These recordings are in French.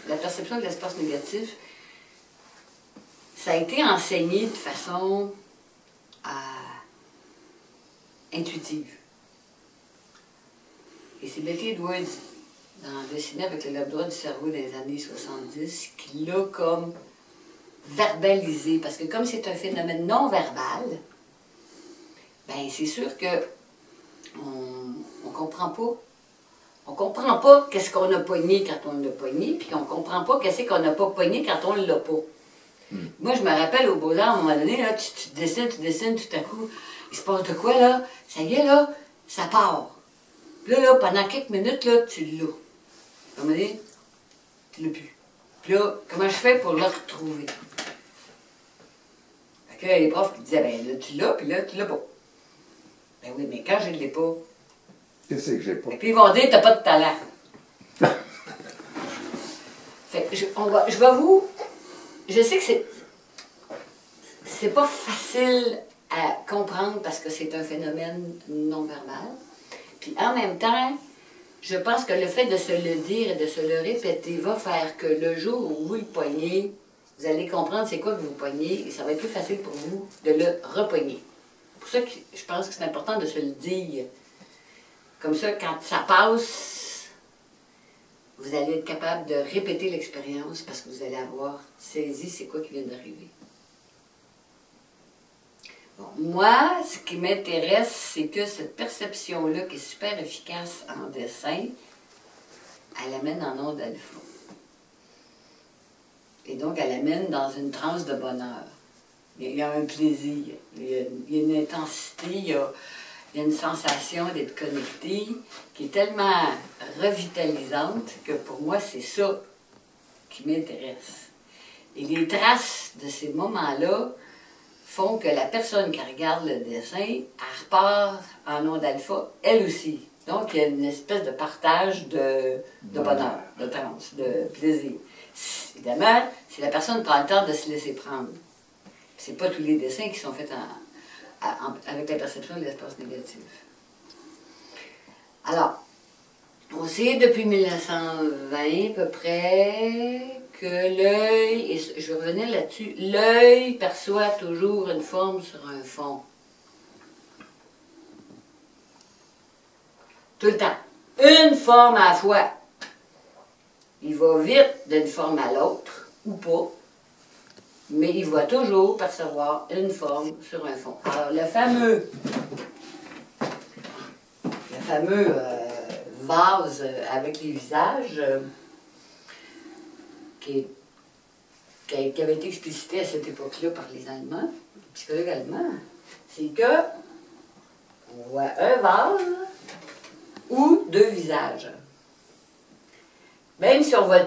la perception de l'espace négatif, ça a été enseigné de façon intuitive. Et c'est Betty Edwards, dans Dessiner avec le lobe droit du cerveau dans les années 70, qui l'a comme verbalisé. Parce que comme c'est un phénomène non verbal, ben c'est sûr que on comprend pas. On comprend pas qu'est-ce qu'on a pogné quand on l'a pogné, puis on comprend pas qu'est-ce qu'on n'a pas pogné quand on l'a pas. Moi, je me rappelle au Beaux-Arts, à un moment donné, là, tu dessines, tout à coup, il se passe de quoi, là? Ça y est, là, ça part. Là, pendant quelques minutes, là, tu l'as. À un moment donné, tu l'as plus. Puis là, comment je fais pour le retrouver? Fait que là, les profs disaient, ben là, tu l'as, puis là, tu l'as pas. Ben oui, mais quand je ne l'ai pas... Qu'est-ce que j'ai pas? Fait que ils vont dire, t'as pas de talent. Fait que je vais vous... Je sais que c'est pas facile à comprendre parce que c'est un phénomène non-verbal. Puis en même temps, je pense que le fait de se le dire et de se le répéter va faire que le jour où vous le poignez, vous allez comprendre c'est quoi que vous poignez et ça va être plus facile pour vous de le repogner. C'est pour ça que je pense que c'est important de se le dire. Comme ça, quand ça passe, vous allez être capable de répéter l'expérience parce que vous allez avoir saisi c'est quoi qui vient d'arriver. Bon, moi, ce qui m'intéresse, c'est que cette perception-là, qui est super efficace en dessin, elle amène en onde alpha. Et donc, elle amène dans une transe de bonheur. Il y a un plaisir, il y a une intensité, il y a une sensation d'être connecté qui est tellement revitalisante que pour moi, c'est ça qui m'intéresse. Et les traces de ces moments-là font que la personne qui regarde le dessin, elle repart en onde alpha, elle aussi. Donc, il y a une espèce de partage de bonheur, de transe, de plaisir. Évidemment, si la personne prend le temps de se laisser prendre. C'est pas tous les dessins qui sont faits avec la perception de l'espace négatif. Alors, on sait depuis 1920 à peu près que l'œil, et je revenais là-dessus, l'œil perçoit toujours une forme sur un fond. Tout le temps. Une forme à la fois. Il va vite d'une forme à l'autre, ou pas, mais il va toujours percevoir une forme sur un fond. Alors, le fameux vase avec les visages qui avait été explicité à cette époque-là par les Allemands, les psychologues allemands, c'est que on voit un vase ou deux visages. Même si on voit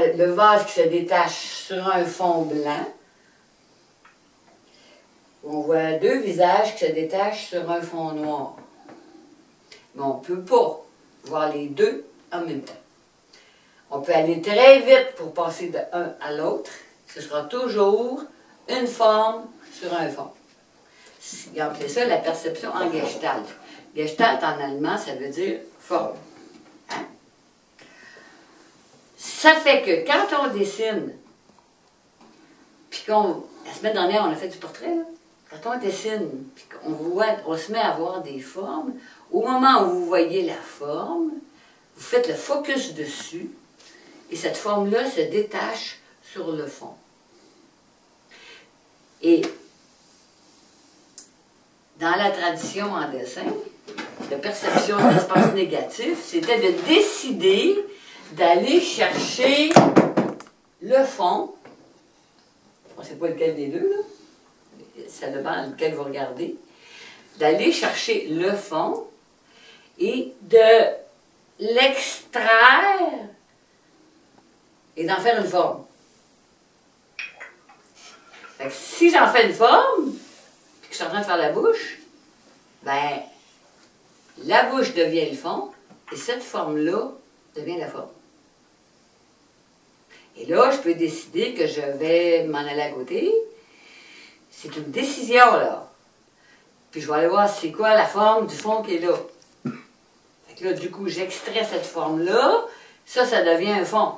le vase qui se détache sur un fond blanc, on voit deux visages qui se détachent sur un fond noir. Mais on ne peut pas voir les deux en même temps. On peut aller très vite pour passer de un à l'autre. Ce sera toujours une forme sur un fond. Ils appelaient ça la perception en Gestalt. Gestalt en allemand, ça veut dire forme. Hein? Ça fait que quand on dessine, puis la semaine dernière, on a fait du portrait, là. Quand on dessine, puis on se met à voir des formes, au moment où vous voyez la forme, vous faites le focus dessus, et cette forme-là se détache sur le fond. Et dans la tradition en dessin, de perception de l'espace négatif, c'était de décider d'aller chercher le fond. On ne sait pas lequel des deux, là. Ça dépend lequel vous regardez. D'aller chercher le fond et de l'extraire et d'en faire une forme. Fait que si j'en fais une forme, puis que je suis en train de faire la bouche, ben, la bouche devient le fond, et cette forme-là devient la forme. Et là, je peux décider que je vais m'en aller à côté. C'est une décision, là. Puis je vais aller voir c'est quoi la forme du fond qui est là. Fait que là, du coup, j'extrais cette forme-là. Ça devient un fond.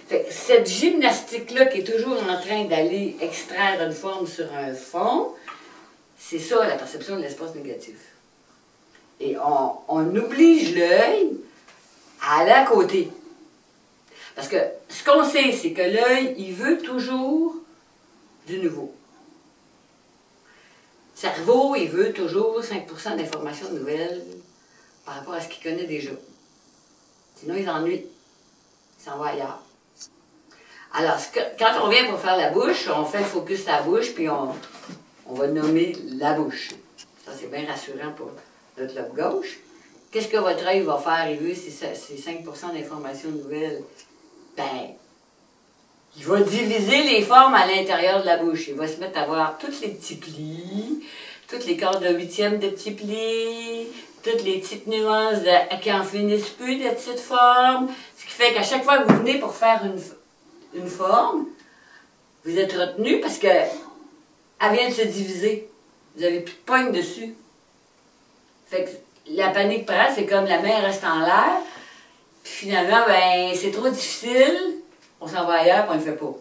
Fait que cette gymnastique-là qui est toujours en train d'aller extraire une forme sur un fond, c'est ça la perception de l'espace négatif. Et on oblige l'œil à aller à côté. Parce que ce qu'on sait, c'est que l'œil, il veut toujours du nouveau. Le cerveau, il veut toujours 5% d'informations nouvelles par rapport à ce qu'il connaît déjà. Sinon, il s'ennuie. Il s'en va ailleurs. Alors, quand on vient pour faire la bouche, on fait le focus sur la bouche, puis on va nommer la bouche. Ça, c'est bien rassurant pour notre lobe gauche. Qu'est-ce que votre œil va faire? Il veut ces 5% d'informations nouvelles. Ben, il va diviser les formes à l'intérieur de la bouche. Il va se mettre à voir tous les petits plis, toutes les quarts de huitième de petits plis, toutes les petites nuances qui en finissent plus de petites formes. Ce qui fait qu'à chaque fois que vous venez pour faire une forme, vous êtes retenu parce qu'elle vient de se diviser. Vous n'avez plus de poigne dessus. Fait que la panique parade, c'est comme la main reste en l'air, puis finalement, ben, c'est trop difficile, on s'en va ailleurs, puis on ne le fait pas.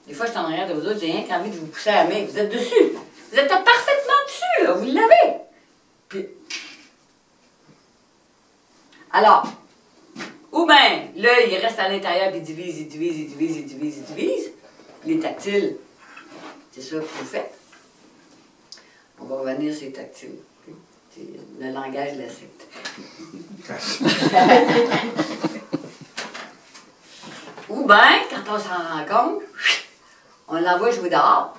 Des fois, je suis en arrière de vous autres, j'ai rien qu'envie de vous pousser la main. Vous êtes dessus. Vous êtes parfaitement dessus, là, vous l'avez. Puis... Alors, ou bien, l'œil, il reste à l'intérieur, puis il divise, il divise, il divise, il divise, il divise. Les tactiles, c'est ça que vous faites. On va revenir sur les tactiles. C'est le langage de la secte. Ou bien, quand on s'en rend compte, on l'envoie jouer dehors.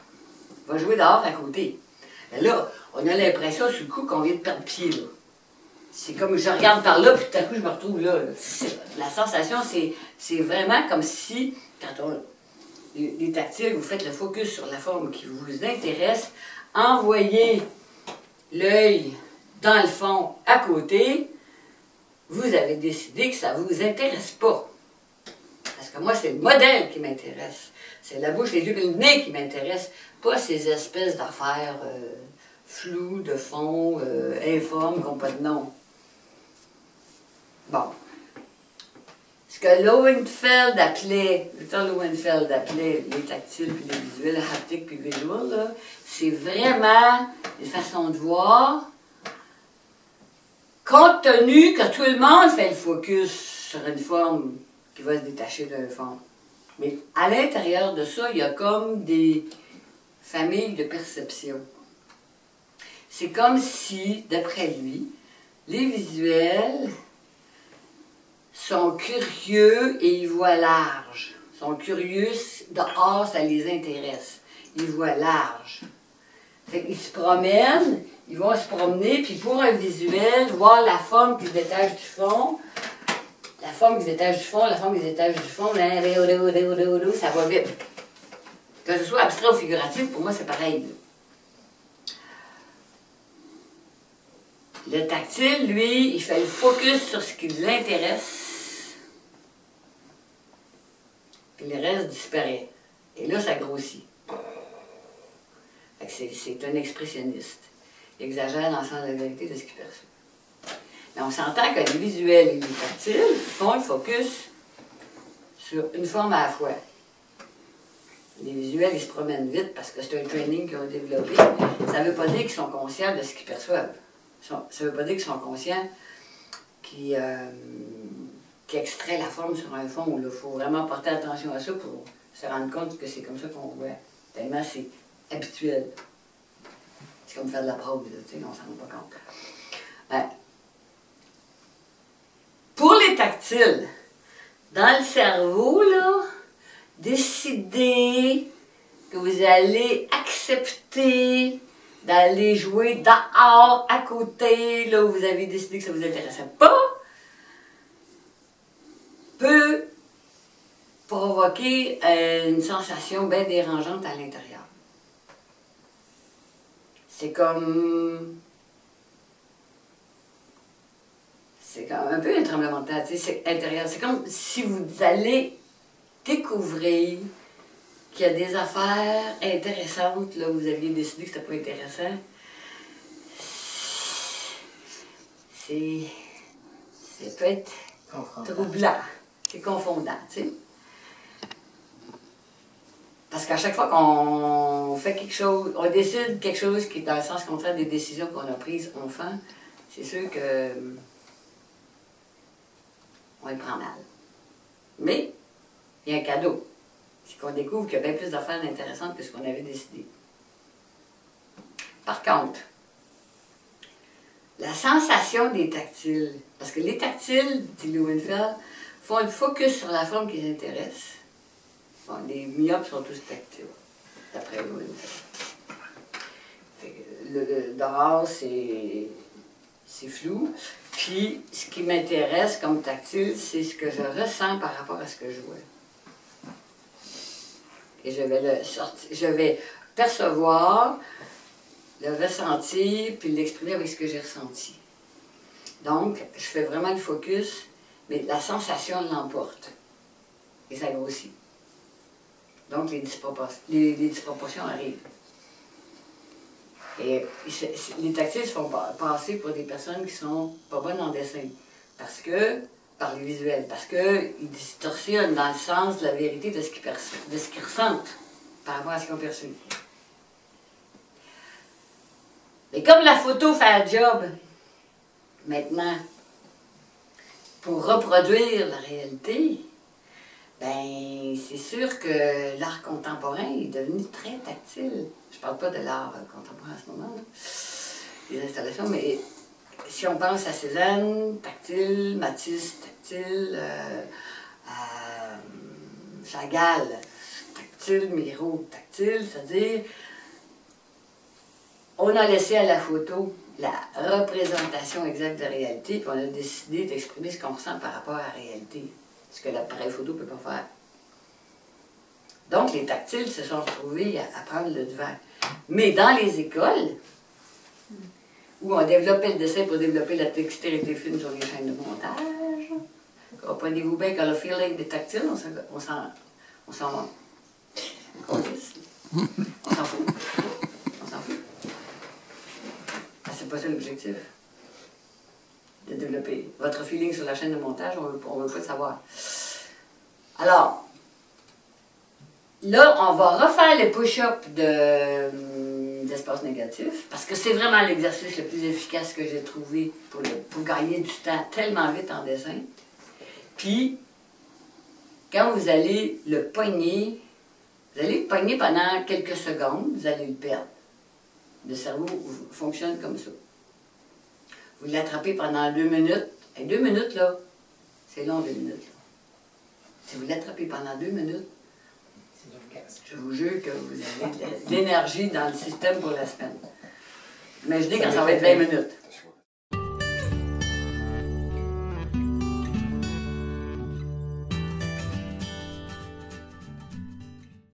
On va jouer dehors à côté. Et là, on a l'impression sur le coup qu'on vient de perdre pied. Là. C'est comme je regarde par là, puis tout à coup je me retrouve là. La sensation, c'est vraiment comme si, quand on... Les tactiles, vous faites le focus sur la forme qui vous intéresse, envoyez l'œil dans le fond à côté, vous avez décidé que ça ne vous intéresse pas. Parce que moi, c'est le modèle qui m'intéresse. C'est la bouche, les yeux et le nez qui m'intéressent, pas ces espèces d'affaires floues, de fond, informes, qui n'ont pas de nom. Bon. Ce que Lowenfeld appelait, Victor Lowenfeld appelait les tactiles, puis les visuels, haptiques, puis visuels, c'est vraiment une façon de voir, compte tenu que tout le monde fait le focus sur une forme qui va se détacher d'un fond. Mais à l'intérieur de ça, il y a comme des familles de perception. C'est comme si, d'après lui, les visuels sont curieux et ils voient large. Ils sont curieux, dehors, ça les intéresse. Ils voient large. Fait qu'ils se promènent, ils vont se promener, puis pour un visuel, voir la forme qui se détache du fond, la forme qui se détache du fond, la forme qui se détache du fond, ça va vite. Que ce soit abstrait ou figuratif, pour moi, c'est pareil. Le tactile, lui, il fait le focus sur ce qui l'intéresse, puis le reste disparaît. Et là, ça grossit. C'est un expressionniste. Il exagère dans le sens de la vérité de ce qu'il perçoit. Mais on s'entend que les visuels et les tactiles font le focus sur une forme à la fois. Les visuels, ils se promènent vite parce que c'est un training qu'ils ont développé. Ça ne veut pas dire qu'ils sont conscients de ce qu'ils perçoivent. Ça ne veut pas dire qu'ils sont conscients qui extrait la forme sur un fond. Il faut vraiment porter attention à ça pour se rendre compte que c'est comme ça qu'on voit. Tellement c'est habituel. C'est comme faire de la prose, tu sais, on s'en rend pas compte. Ben, pour les tactiles, dans le cerveau, là, décidez que vous allez accepter d'aller jouer dehors, à côté, là où vous avez décidé que ça ne vous intéressait pas, peut provoquer une sensation bien dérangeante à l'intérieur. C'est comme un peu un tremblement de terre, tu sais, c'est intérieur. C'est comme si vous allez découvrir qu'il y a des affaires intéressantes, là, où vous aviez décidé que c'était pas intéressant. Ça peut être troublant, c'est confondant, tu sais. Parce qu'à chaque fois qu'on fait quelque chose, on décide quelque chose qui est dans le sens contraire des décisions qu'on a prises enfant, c'est sûr que on le prend mal. Mais, il y a un cadeau. C'est qu'on découvre qu'il y a bien plus d'affaires intéressantes que ce qu'on avait décidé. Par contre, la sensation des tactiles, parce que les tactiles, dit Lowenfeld, font un focus sur la forme qui les intéresse. Bon, les myopes sont tous tactiles, d'après Lowenfeld. Dehors, c'est flou. Puis, ce qui m'intéresse comme tactile, c'est ce que je ressens par rapport à ce que je vois. Et je vais percevoir, le ressentir, puis l'exprimer avec ce que j'ai ressenti. Donc, je fais vraiment le focus, mais la sensation l'emporte. Et ça grossit. Donc, les disproportions arrivent. Et les tactiles se font passer pour des personnes qui sont pas bonnes en dessin. Parce que, par les visuels, parce qu'ils distorsionnent dans le sens de la vérité de ce qu'ils ressentent par rapport à ce qu'ils ont perçu. Mais comme la photo fait un job, maintenant, pour reproduire la réalité, ben c'est sûr que l'art contemporain est devenu très tactile. Je ne parle pas de l'art contemporain à ce moment, là, des installations, mais si on pense à Cézanne, tactile, Matisse, tactile, Chagall, tactile, Miro, tactile, c'est-à-dire, on a laissé à la photo la représentation exacte de la réalité, puis on a décidé d'exprimer ce qu'on ressent par rapport à la réalité, ce que l'appareil photo ne peut pas faire. Donc, les tactiles se sont retrouvés à prendre le devant. Mais dans les écoles, où on développait le dessin pour développer la dextérité fine sur les chaînes de montage, comprenez-vous bien que le feeling des tactiles, on s'en fout. C'est pas ça l'objectif. De développer votre feeling sur la chaîne de montage, on ne veut pas le savoir. Alors, là, on va refaire les push-ups d'espace négatif, parce que c'est vraiment l'exercice le plus efficace que j'ai trouvé pour gagner du temps tellement vite en dessin. Puis, quand vous allez le pogner, pendant quelques secondes, vous allez le perdre. Le cerveau fonctionne comme ça. Vous l'attrapez pendant 2 minutes. Et 2 minutes, là, c'est long, 2 minutes. Là. Si vous l'attrapez pendant 2 minutes, je vous jure que vous avez de l'énergie dans le système pour la semaine. Imaginez quand ça va être 20 minutes.